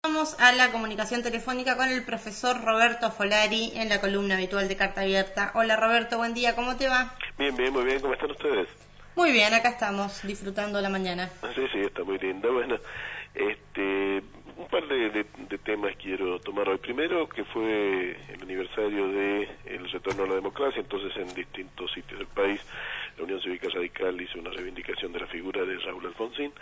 Vamos a la comunicación telefónica con el profesor Roberto Folari en la columna habitual de Carta Abierta. Hola Roberto, buen día, ¿cómo te va? Bien, muy bien, ¿cómo están ustedes? Muy bien, acá estamos, disfrutando la mañana. Sí, está muy linda. Bueno, un par de temas quiero tomar hoy. Primero, que fue el aniversario de el retorno a la democracia, entonces en distintos sitios del país la Unión Cívica Radical hizo una reivindicación de la figura de Raúl Alfonsín.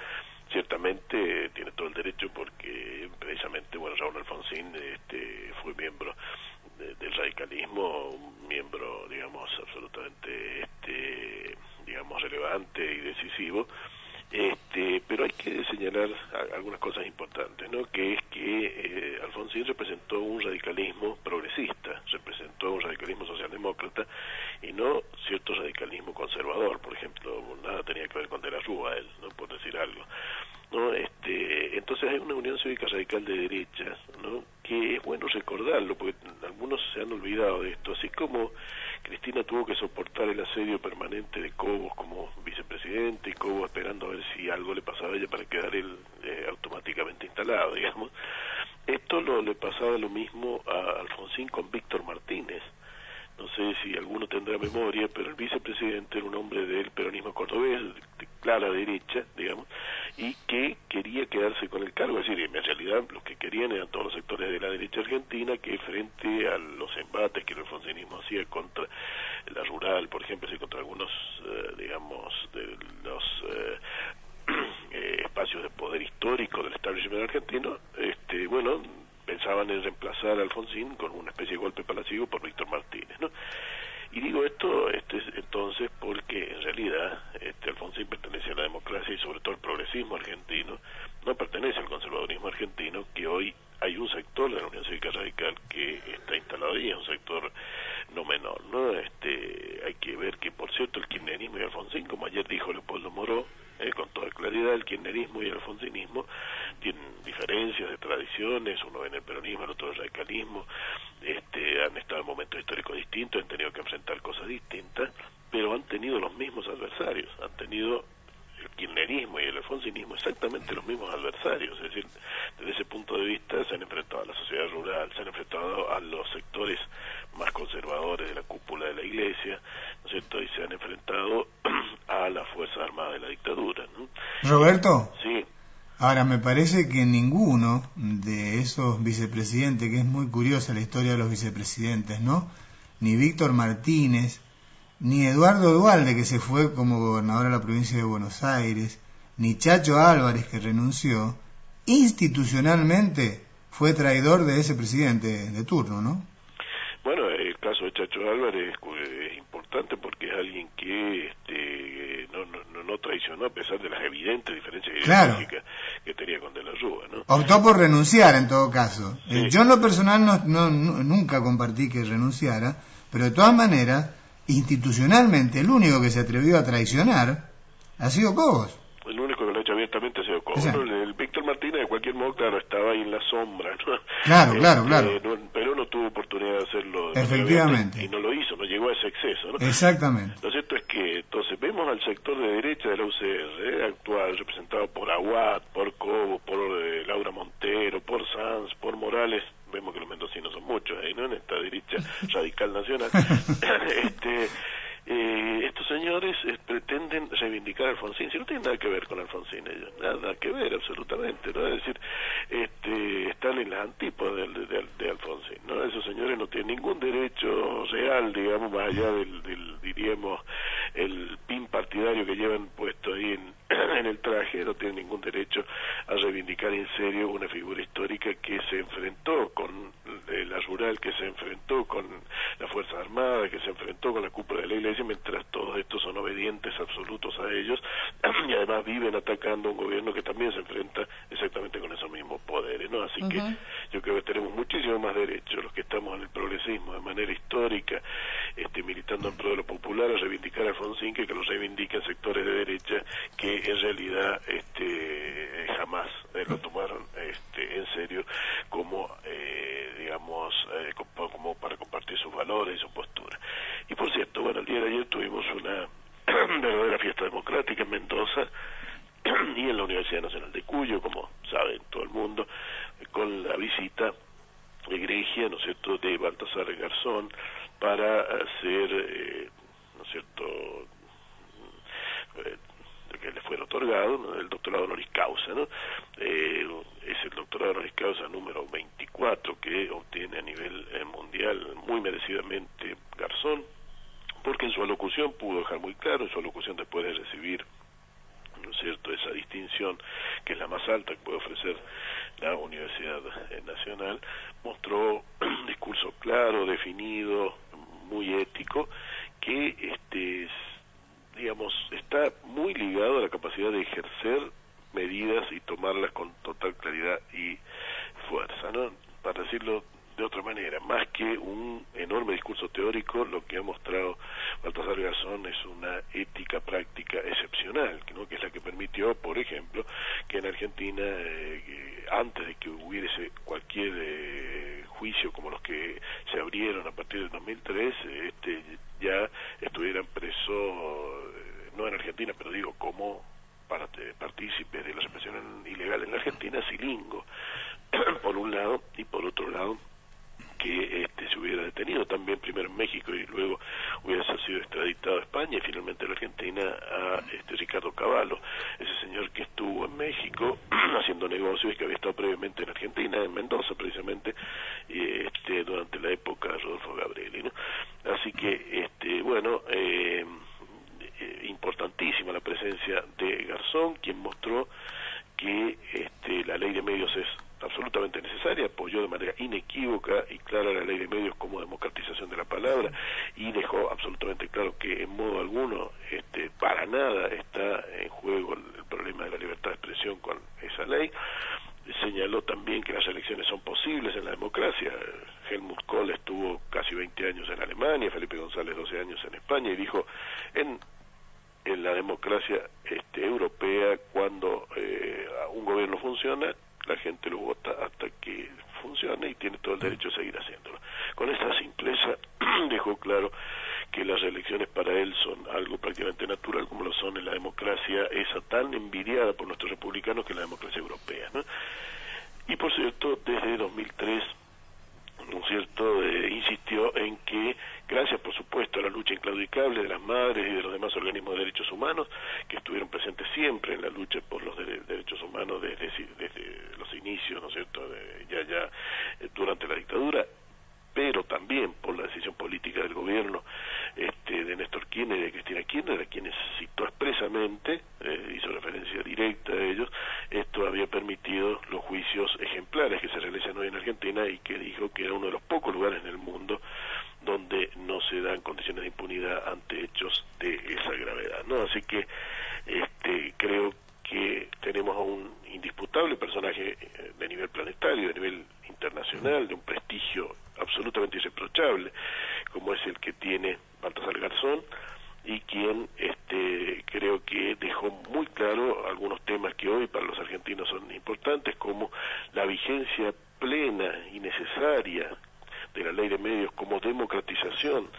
Ciertamente tiene todo el derecho porque precisamente, bueno, Raúl Alfonsín fue miembro del radicalismo, un miembro, digamos, absolutamente, digamos, relevante y decisivo. Pero hay que señalar algunas cosas importantes, ¿no? Que es que Alfonsín representó un radicalismo progresista, representó un radicalismo socialdemócrata y no cierto radicalismo conservador. Por ejemplo, nada tenía que ver con De la Rúa, él, ¿no? Por decir algo, ¿no? Entonces hay una Unión Cívica Radical de derechas, ¿no? Que es bueno recordarlo, porque algunos se han olvidado de esto, así como Cristina tuvo que soportar el asedio permanente de Cobos como vicepresidente y Cobos esperando a ver si algo le pasaba a ella para quedar él automáticamente instalado, digamos. Esto le pasaba lo mismo a Alfonsín con Víctor Martínez. No sé si alguno tendrá memoria, pero el vicepresidente era un hombre del peronismo cordobés, de clara derecha, digamos, y que quería quedarse con el cargo. Es decir, en realidad lo que querían eran todos los sectores de la derecha argentina, que frente a los embates que el alfonsinismo hacía contra la rural, por ejemplo, y contra algunos, digamos, de los espacios de poder histórico del establishment argentino, bueno, pensaban en reemplazar a Alfonsín con una especie de golpe palaciego por Víctor Martínez, ¿no? Y digo esto entonces porque en realidad Alfonsín pertenece a la democracia y sobre todo al progresismo argentino, no pertenece al conservadurismo argentino, que hoy hay un sector de la Unión Cívica Radical que está instalado ahí, es un sector no menor, ¿no? Hay que ver que, por cierto, el kirchnerismo y Alfonsín, como ayer dijo Leopoldo Moró, con toda claridad, el kirchnerismo y el alfonsinismo tienen diferencias de tradiciones, uno en el peronismo, el otro en el radicalismo, han estado en momentos históricos distintos, han tenido que enfrentar cosas distintas, pero han tenido los mismos adversarios, han tenido el kirchnerismo y el alfonsinismo exactamente los mismos adversarios. Es decir, desde ese punto de vista se han enfrentado a la sociedad rural, se han enfrentado a los sectores más conservadores de la cúpula de la iglesia, ¿no es cierto? Y se han enfrentado a las Fuerzas Armadas de la dictadura, ¿no? Roberto, Sí. Ahora me parece que ninguno de esos vicepresidentes, que es muy curiosa la historia de los vicepresidentes, ¿no? Ni Víctor Martínez, ni Eduardo Duhalde, que se fue como gobernador de la provincia de Buenos Aires, ni Chacho Álvarez, que renunció, institucionalmente fue traidor de ese presidente de turno, ¿no? Bueno, el caso de Chacho Álvarez es importante porque es alguien que no traicionó a pesar de las evidentes diferencias ideológicas que tenía con De la Rúa, ¿no? Optó por renunciar en todo caso. Sí. Yo en lo personal nunca compartí que renunciara, pero de todas maneras, institucionalmente, el único que se atrevió a traicionar ha sido Cobos. El único que lo ha hecho abiertamente ha sido Cobos. El Víctor Martínez, de cualquier modo, claro, estaba ahí en la sombra, ¿no? Claro. Pero no tuvo oportunidad de hacerlo. Efectivamente. Y no lo hizo, no llegó a ese exceso, ¿no? Exactamente. Lo cierto es que, entonces, vemos al sector de derecha de la UCR, actual, representado por Aguad, por Cobos, por Laura Montero, por Sanz, por Morales. Vemos que los mendocinos son muchos ahí, ¿no? En esta derecha radical nacional. Estos señores pretenden reivindicar a Alfonsín, si no tienen nada que ver con Alfonsín ellos, nada que ver absolutamente, ¿no? Es decir, están en las antípodas de Alfonsín, ¿no? Esos señores no tienen ningún derecho real, digamos, más allá diríamos, el pin partidario que llevan puesto ahí en el traje, no tienen ningún derecho a reivindicar en serio una figura histórica que se enfrentó con la rural, que se enfrentó con las Fuerzas Armadas, que se enfrentó con la cúpula de la iglesia, mientras todos estos son obedientes absolutos a ellos y además viven atacando a un gobierno que también se enfrenta exactamente con esos mismos poderes, ¿no? Así que yo creo que tenemos muchísimo más derecho los que estamos en el progresismo de manera histórica, militando en pro de lo popular, a reivindicar a Alfonsín que lo reivindican sectores de derecha que en realidad jamás lo tomaron en serio como digamos como para compartir sus valores y su postura. Y por cierto, bueno, el día de ayer tuvimos una verdadera fiesta democrática en Mendoza y en la Universidad Nacional de Cuyo, como saben todo el mundo, con en la visita egregia, ¿no es cierto?, de Baltasar Garzón para hacer, ¿no es cierto?, que le fuera otorgado, ¿no?, el doctorado honoris causa, ¿no? Es el doctorado honoris causa número 24 que obtiene a nivel mundial muy merecidamente Garzón, porque en su alocución pudo dejar muy claro, en su alocución después de recibir, ¿no es cierto?, esa distinción, que es la más alta que puede ofrecer la Universidad Nacional, mostró un discurso claro, definido, muy ético, que digamos, está muy ligado a la capacidad de ejercer medidas y tomarlas con total claridad y fuerza, ¿no? Para decirlo de otra manera, más que un enorme discurso teórico, lo que ha mostrado Baltasar Garzón es una ética práctica excepcional, ¿no?, que es la que permitió, por ejemplo, que en Argentina, antes de que hubiese cualquier juicio como los que se abrieron a partir del 2003, ya estuvieran presos, no en Argentina, pero digo, como partícipes de la represión ilegal en la Argentina, Silingo, por un lado, y por otro lado, que se hubiera detenido también primero en México y luego hubiera sido extraditado a España y finalmente a la Argentina a Ricardo Cavallo, ese señor que estuvo en México haciendo negocios y que había estado previamente en Argentina, en Mendoza precisamente, durante la época de Rodolfo Gabrieli, ¿no? Así que, bueno, importantísima la presencia de Garzón, quien mostró que la ley de medios es absolutamente necesaria, apoyó de manera inequívoca y clara la ley de medios como democratización de la palabra y dejó absolutamente claro que en modo alguno, para nada está en juego el problema de la libertad de expresión con esa ley. Señaló también que las elecciones son posibles en la democracia. Helmut Kohl estuvo casi 20 años en Alemania, Felipe González 12 años en España, y dijo, en la democracia europea, cuando un gobierno funciona, la gente lo vota hasta que funcione y tiene todo el derecho a seguir haciéndolo. Con esta simpleza dejó claro que las elecciones para él son algo prácticamente natural, como lo son en la democracia esa tan envidiada por nuestros republicanos que es la democracia europea, ¿no? Y por cierto, desde 2003, ¿no es cierto?, insistió en que, gracias por supuesto a la lucha inclaudicable de las madres y de los demás organismos de derechos humanos, que estuvieron presentes siempre en la lucha por los derechos humanos desde los inicios, ¿no es cierto?, ya durante la dictadura, pero también por la decisión política del gobierno de Néstor Kirchner y de Cristina Kirchner, a quienes citó expresamente, hizo referencia directa a ellos, esto había permitido los juicios ejemplares que se realizan hoy en Argentina y que dijo que era uno de los pocos lugares en el mundo donde no se dan condiciones de impunidad ante hechos de esa gravedad, ¿no? Así que creo que tenemos a un indisputable personaje de nivel planetario, de nivel internacional, de un prestigio absolutamente irreprochable, como es el que tiene Baltasar Garzón, y quien creo que dejó muy claro algunos temas que hoy para los argentinos son importantes, como la vigencia plena y necesaria de la ley de medios como democratización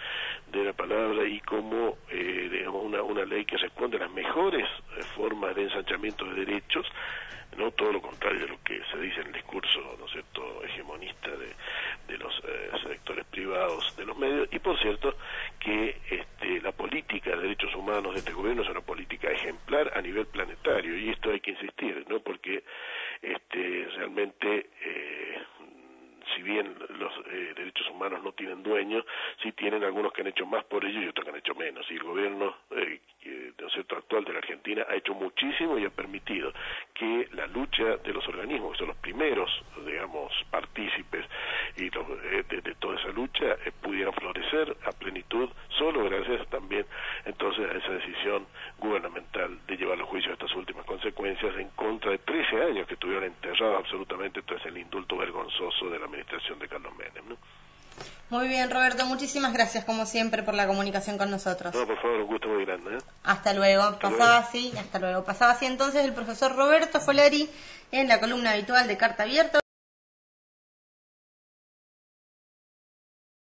de la palabra y como digamos una ley que responde a las mejores formas de ensanchamiento de derechos, no todo lo contrario de lo que se dice en el discurso, ¿no es cierto?, hegemonista de los sectores privados de los medios. Y por cierto que la política de derechos humanos de este gobierno es una política ejemplar a nivel planetario, y esto hay que insistir, ¿no?, porque realmente si bien los derechos humanos no tienen dueños, sí tienen algunos que han hecho más por ellos y otros que han hecho menos. Y el gobierno ¿no es cierto?, actual de la Argentina ha hecho muchísimo y ha permitido que la lucha de los organismos, que son los primeros, digamos, partícipes y de toda esa lucha, pudieran florecer a plenitud, solo gracias también entonces a esa decisión gubernamental de llevar los juicios a estas últimas consecuencias en contra de 13 años que estuvieron enterrados absolutamente tras el indulto vergonzoso de la administración de Carlos Menem, ¿no? Muy bien, Roberto, muchísimas gracias como siempre por la comunicación con nosotros. No, por favor, un gusto muy grande, ¿eh? Hasta luego. Hasta luego. Pasaba así entonces el profesor Roberto Folari en la columna habitual de Carta Abierta.